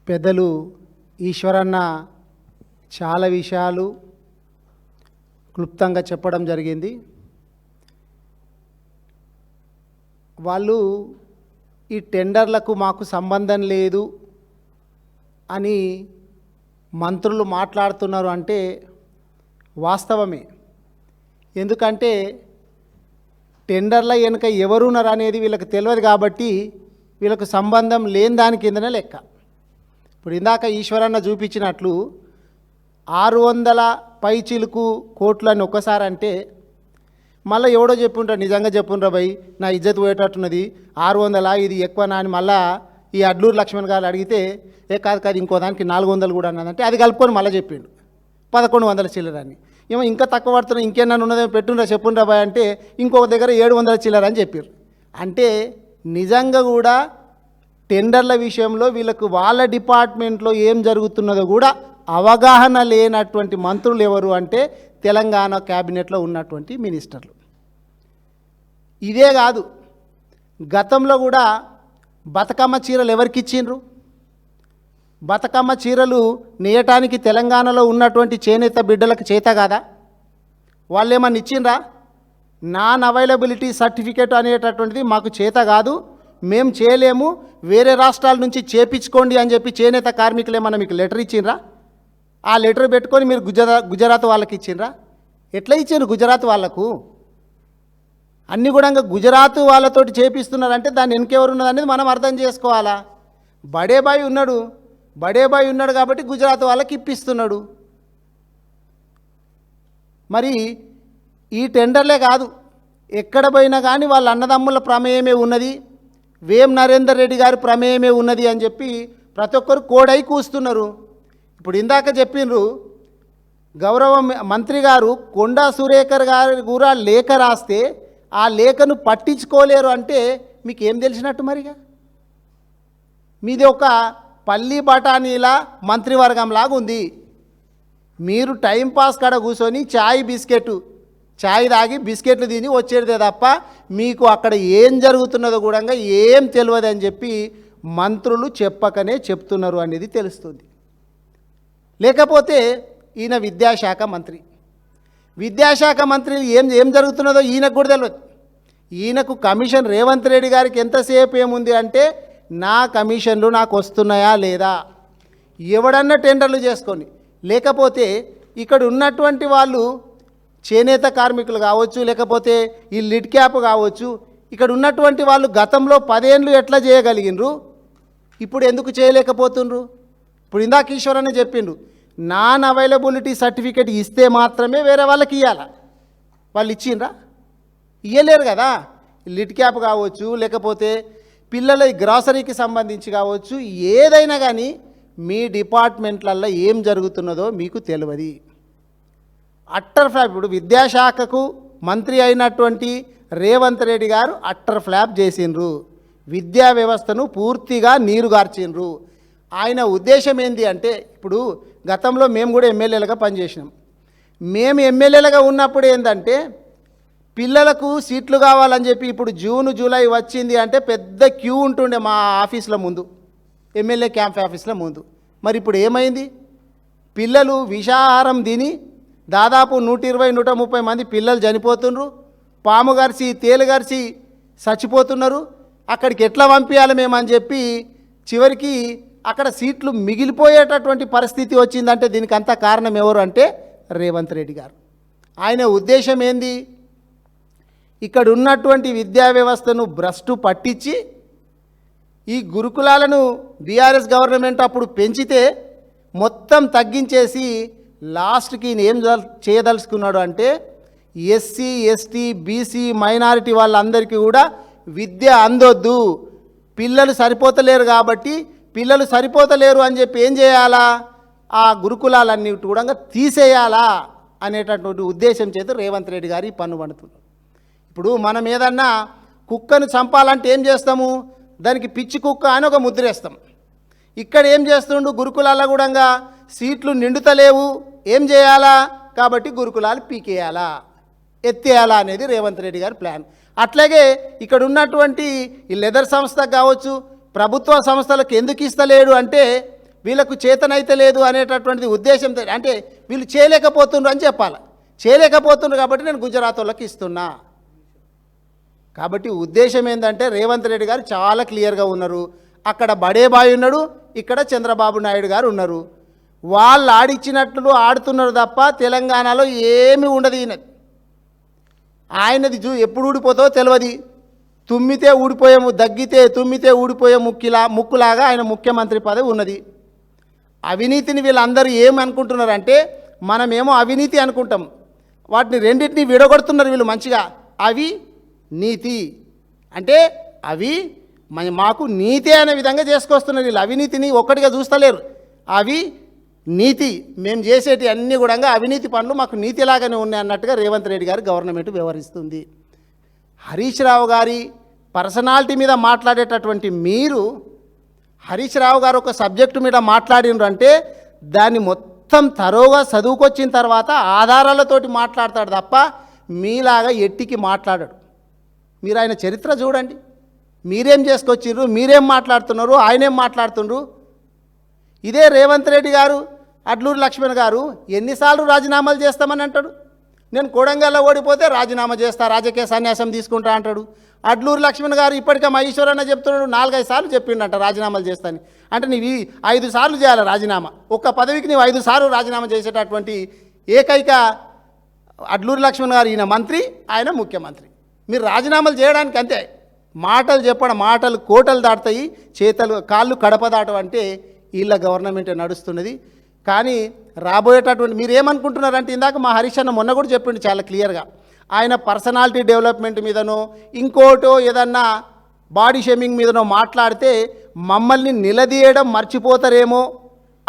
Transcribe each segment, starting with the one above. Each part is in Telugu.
పెద్దలు ఈశ్వరన్న చాలా విషయాలు క్లుప్తంగా చెప్పడం జరిగింది. వాళ్ళు ఈ టెండర్లకు మాకు సంబంధం లేదు అని మంత్రులు మాట్లాడుతున్నారు అంటే వాస్తవమే. ఎందుకంటే టెండర్ల వెనుక ఎవరున్నారు అనేది వీళ్ళకి తెలియదు కాబట్టి వీళ్ళకు సంబంధం లేని దాని కిందనే లెక్క. ఇప్పుడు ఇందాక ఈశ్వరన్న చూపించినట్లు 600 పైచిలుకు కోట్లు అని ఒక్కసారి అంటే మళ్ళీ ఎవడో చెప్పుంటారు, నిజంగా చెప్పుండ్రా భయ్ నా ఇజ్జత్ పోయేటట్టున్నది 600 ఇది ఎక్కువనా అని మళ్ళీ ఈ అడ్లూరు లక్ష్మణ్ గారు అడిగితే కాదు ఇంకో దానికి 400 కూడా అన్నదంటే అది కలుపుకొని మళ్ళీ చెప్పిండు 1100 చిల్లరని. ఏమో ఇంకా తక్కువ పడుతున్నా ఇంకేమన్నా ఉన్నదేమో పెట్టుండ్రా చెప్పుండ్రా భయ్ అంటే ఇంకొక దగ్గర 700 చిల్లర అని చెప్పారు. అంటే నిజంగా కూడా టెండర్ల విషయంలో వీళ్ళకు వాళ్ళ డిపార్ట్మెంట్లో ఏం జరుగుతున్నదో కూడా అవగాహన లేనటువంటి మంత్రులు ఎవరు అంటే తెలంగాణ క్యాబినెట్లో ఉన్నటువంటి మినిస్టర్లు. ఇదే కాదు, గతంలో కూడా బతుకమ్మ చీరలు ఎవరికి ఇచ్చిండ్రు? బతుకమ్మ చీరలు నేయటానికి తెలంగాణలో ఉన్నటువంటి చేనేత బిడ్డలకు చేత కాదా? వాళ్ళు ఏమన్నా ఇచ్చిండ్రా? నాన్ అవైలబిలిటీ సర్టిఫికేట్ అనేటటువంటిది మాకు చేత కాదు, మేము చేయలేము, వేరే రాష్ట్రాల నుంచి చేపించుకోండి అని చెప్పి చేనేత కార్మికులు ఏమన్నా మీకు లెటర్ ఇచ్చిండ్రా? ఆ లెటర్ పెట్టుకొని మీరు గుజరాత్ వాళ్ళకి ఇచ్చిండ్రా? ఎట్లా ఇచ్చారు గుజరాత్ వాళ్ళకు? అన్నీ కూడా గుజరాత్ వాళ్ళతోటి చేపిస్తున్నారంటే దాన్ని వెనకెవరు ఉన్నది అనేది మనం అర్థం చేసుకోవాలా. బడేబాయి ఉన్నాడు కాబట్టి గుజరాత్ వాళ్ళకి ఇప్పిస్తున్నాడు. మరి ఈ టెండర్లే కాదు, ఎక్కడ పోయినా కానీ వాళ్ళ అన్నదమ్ముల ప్రమేయమే ఉన్నది, వేం నరేందర్ రెడ్డి గారి ప్రమేయమే ఉన్నది అని చెప్పి ప్రతి ఒక్కరు కోడై కూస్తున్నారు. ఇప్పుడు ఇందాక చెప్పిండ్రు గౌరవ మంత్రి గారు కొండా సురేఖర్ గారు కూడా లేఖ రాస్తే ఆ లేఖను పట్టించుకోలేరు అంటే మీకు ఏం తెలిసినట్టు? మరిగా మీది ఒక పల్లి బఠానీల మంత్రివర్గంలాగా ఉంది. మీరు టైంపాస్ కాడ కూర్చొని చాయ్ తాగి బిస్కెట్లు తిని వచ్చేదే తప్ప మీకు అక్కడ ఏం జరుగుతున్నదో కూడా ఏం తెలియదు అని చెప్పి మంత్రులు చెప్పకనే చెప్తున్నారు అనేది తెలుస్తుంది. లేకపోతే ఈయన విద్యాశాఖ మంత్రి ఏం జరుగుతున్నదో ఈయనకు కూడా తెలియదు. ఈయనకు కమిషన్ రేవంత్ రెడ్డి గారికి ఎంతసేపు ఏముంది అంటే నా కమిషన్లు నాకు వస్తున్నాయా లేదా, ఎవడన్నా టెండర్లు చేసుకొని, లేకపోతే ఇక్కడ ఉన్నటువంటి వాళ్ళు చేనేత కార్మికులు కావచ్చు, లేకపోతే ఈ లిడ్ క్యాప్ కావచ్చు, ఇక్కడ ఉన్నటువంటి వాళ్ళు గతంలో 10 ఏళ్ళు ఎట్లా చేయగలిగినరు, ఇప్పుడు ఎందుకు చేయలేకపోతుండ్రు? ఇప్పుడు ఇందాక ఈశ్వరనే చెప్పిండ్రు, నాన్ అవైలబిలిటీ సర్టిఫికేట్ ఇస్తే మాత్రమే వేరే వాళ్ళకి ఇవ్వాలి. వాళ్ళు ఇచ్చిండ్రా? ఇవ్వలేరు కదా. లిడ్ క్యాప్ కావచ్చు, లేకపోతే పిల్లల గ్రాసరీకి సంబంధించి కావచ్చు, ఏదైనా కానీ మీ డిపార్ట్మెంట్లలో ఏం జరుగుతున్నదో మీకు తెలియదు. Utter flop. ఇప్పుడు విద్యాశాఖకు మంత్రి అయినటువంటి రేవంత్ రెడ్డి గారు అట్టర్ ఫ్లాప్ చేసిండ్రు, విద్యా వ్యవస్థను పూర్తిగా నీరుగార్చిండ్రు. ఆయన ఉద్దేశం ఏంది అంటే, ఇప్పుడు గతంలో మేము కూడా ఎమ్మెల్యేలుగా పనిచేసినాం. మేము ఎమ్మెల్యేలుగా ఉన్నప్పుడు ఏంటంటే పిల్లలకు సీట్లు కావాలని చెప్పి ఇప్పుడు జూన్ జూలై వచ్చింది అంటే పెద్ద క్యూ ఉంటుండే మా ఆఫీసుల ముందు, ఎమ్మెల్యే క్యాంప్ ఆఫీసుల ముందు. మరి ఇప్పుడు ఏమైంది? పిల్లలు విషాహారం తిని దాదాపు 120-130 మంది పిల్లలు చనిపోతున్నారు, పాము గరిచి తేలు గరిచి చచ్చిపోతున్నారు. అక్కడికి ఎట్లా పంపించాలి మేమని చెప్పి చివరికి అక్కడ సీట్లు మిగిలిపోయేటటువంటి పరిస్థితి వచ్చిందంటే దీనికి అంతా కారణం ఎవరు అంటే రేవంత్ రెడ్డి గారు. ఆయన ఉద్దేశం ఏంది? ఇక్కడ ఉన్నటువంటి విద్యా వ్యవస్థను భ్రష్టు పట్టించి ఈ గురుకులాలను బీఆర్ఎస్ గవర్నమెంట్ అప్పుడు పెంచితే మొత్తం తగ్గించేసి లాస్ట్కి ఈయన ఏం చేయదలుచుకున్నాడు అంటే ఎస్సీ ఎస్టీ బీసీ మైనారిటీ వాళ్ళందరికీ కూడా విద్య అందొద్దు, పిల్లలు సరిపోతలేరు అని చెప్పి ఏం చేయాలా, ఆ గురుకులాలన్నిటి కూడా తీసేయాలా అనేటటువంటి ఉద్దేశం చేత రేవంత్ రెడ్డి గారు ఈ పన్ను పడుతున్నారు. ఇప్పుడు మనం ఏదన్నా కుక్కను చంపాలంటే ఏం చేస్తాము? దానికి పిచ్చి కుక్క అని ఒక ముద్రేస్తాం. ఇక్కడ ఏం చేస్తుండు? గురుకులాల కూడా సీట్లు నిండుతలేవు, ఏం చేయాలా కాబట్టి గురుకులాలు పీకేయాలా, ఎత్తేయాలా అనేది రేవంత్ రెడ్డి గారి ప్లాన్. అట్లాగే ఇక్కడ ఉన్నటువంటి ఈ లెదర్ సంస్థ కావచ్చు, ప్రభుత్వ సంస్థలకు ఎందుకు ఇస్తలేడు అంటే వీళ్ళకు చేతనైతే లేదు అనేటటువంటిది ఉద్దేశంతో, అంటే వీళ్ళు చేయలేకపోతున్నారు అని చెప్పాలి. చేయలేకపోతున్నారు కాబట్టి నేను గుజరాత్ వాళ్ళకి ఇస్తున్నా. కాబట్టి ఉద్దేశం ఏంటంటే రేవంత్ రెడ్డి గారు చాలా క్లియర్గా ఉన్నారు. అక్కడ బడేబాయ్ ఉన్నాడు, ఇక్కడ చంద్రబాబు నాయుడు గారు ఉన్నారు. వాళ్ళు ఆడిచ్చినట్లు ఆడుతున్నారు తప్ప తెలంగాణలో ఏమీ ఉండదు. ఆయనది ఎప్పుడు ఊడిపోతో తెలియదు. తుమ్మితే ఊడిపోయాము, దగ్గితే తుమ్మితే ఊడిపోయే ముక్కులాగా ఆయన ముఖ్యమంత్రి పదవి ఉన్నది. అవినీతిని వీళ్ళందరూ ఏమనుకుంటున్నారంటే, మనమేమో అవినీతి అనుకుంటాం, వాటిని రెండింటిని విడగొడుతున్నారు వీళ్ళు మంచిగా. అవి నీతి అంటే అవి మాకు నీతి అనే విధంగా చేసుకొస్తున్నారు వీళ్ళు. అవినీతిని ఒక్కటిగా చూస్తలేరు. అవి నీతి, మేము చేసేటి అన్నీ కూడా అవినీతి పనులు మాకు నీతిలాగానే ఉన్నాయి అన్నట్టుగా రేవంత్ రెడ్డి గారు గవర్నమెంట్ వ్యవహరిస్తుంది. హరీష్ రావు గారి పర్సనాలిటీ మీద మాట్లాడేటటువంటి మీరు, హరీష్ రావు గారు ఒక సబ్జెక్టు మీద మాట్లాడినారు అంటే దాన్ని మొత్తం తరోగా చదువుకొచ్చిన తర్వాత ఆధారాలతోటి మాట్లాడతాడు తప్ప మీలాగా ఎట్టికి మాట్లాడాడు. మీరు ఆయన చరిత్ర చూడండి. మీరేం చేసుకొచ్చిర్రు, మీరేం మాట్లాడుతున్నారు, ఆయనేం మాట్లాడుతుండ్రు. ఇదే రేవంత్ రెడ్డి గారు, అడ్లూరి లక్ష్మణ్ గారు ఎన్నిసార్లు రాజీనామాలు చేస్తామని అంటాడు. నేను కొడంగల్లో ఓడిపోతే రాజీనామా చేస్తా, రాజకీయ సన్యాసం తీసుకుంటా అంటాడు. అడ్లూరి లక్ష్మణ్ గారు ఇప్పటికే మహేశ్వరన్న చెప్తున్నాడు, 4-5 సార్లు చెప్పిండంట రాజీనామాలు చేస్తాను. అంటే నీవు 5 సార్లు చేయాలి రాజీనామా. ఒక్క పదవికి నీవు 5 సార్లు రాజీనామా చేసేటటువంటి ఏకైక అడ్లూరి లక్ష్మణ్ గారు, ఈయన మంత్రి, ఆయన ముఖ్యమంత్రి. మీరు రాజీనామాలు చేయడానికి అంతే, మాటలు చెప్పడం, మాటలు కోటలు దాటుతాయి, చేతలు కాళ్ళు కడప దాటం. అంటే వీళ్ళ గవర్నమెంట్ నడుస్తున్నది. కానీ రాబోయేటటువంటి మీరు ఏమనుకుంటున్నారంటే, ఇందాక మా హరీష్ అన్న మొన్న కూడా చెప్పిండు చాలా క్లియర్గా, ఆయన పర్సనాలిటీ డెవలప్మెంట్ మీదనో ఇంకోటో ఏదన్నా బాడీ షేమింగ్ మీదనో మాట్లాడితే మమ్మల్ని నిలదీయడం మర్చిపోతారేమో,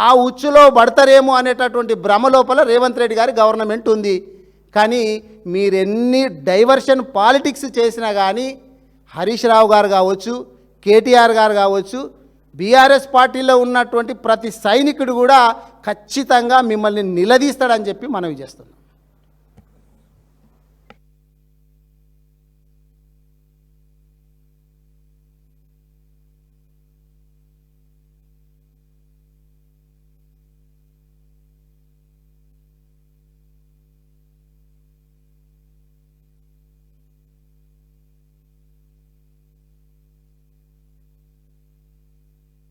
ఆ ఉచ్చులో పడతారేమో అనేటటువంటి భ్రమ లోపల రేవంత్ రెడ్డి గారి గవర్నమెంట్ ఉంది. కానీ మీరెన్ని డైవర్షన్ పాలిటిక్స్ చేసినా కానీ హరీష్ రావు గారు కావచ్చు, కేటీఆర్ గారు కావచ్చు, బీఆర్ఎస్ పార్టీలో ఉన్నటువంటి ప్రతి సైనికుడు కూడా ఖచ్చితంగా మిమ్మల్ని నిలదీస్తాడని చెప్పి మనవి చేస్తున్నాం.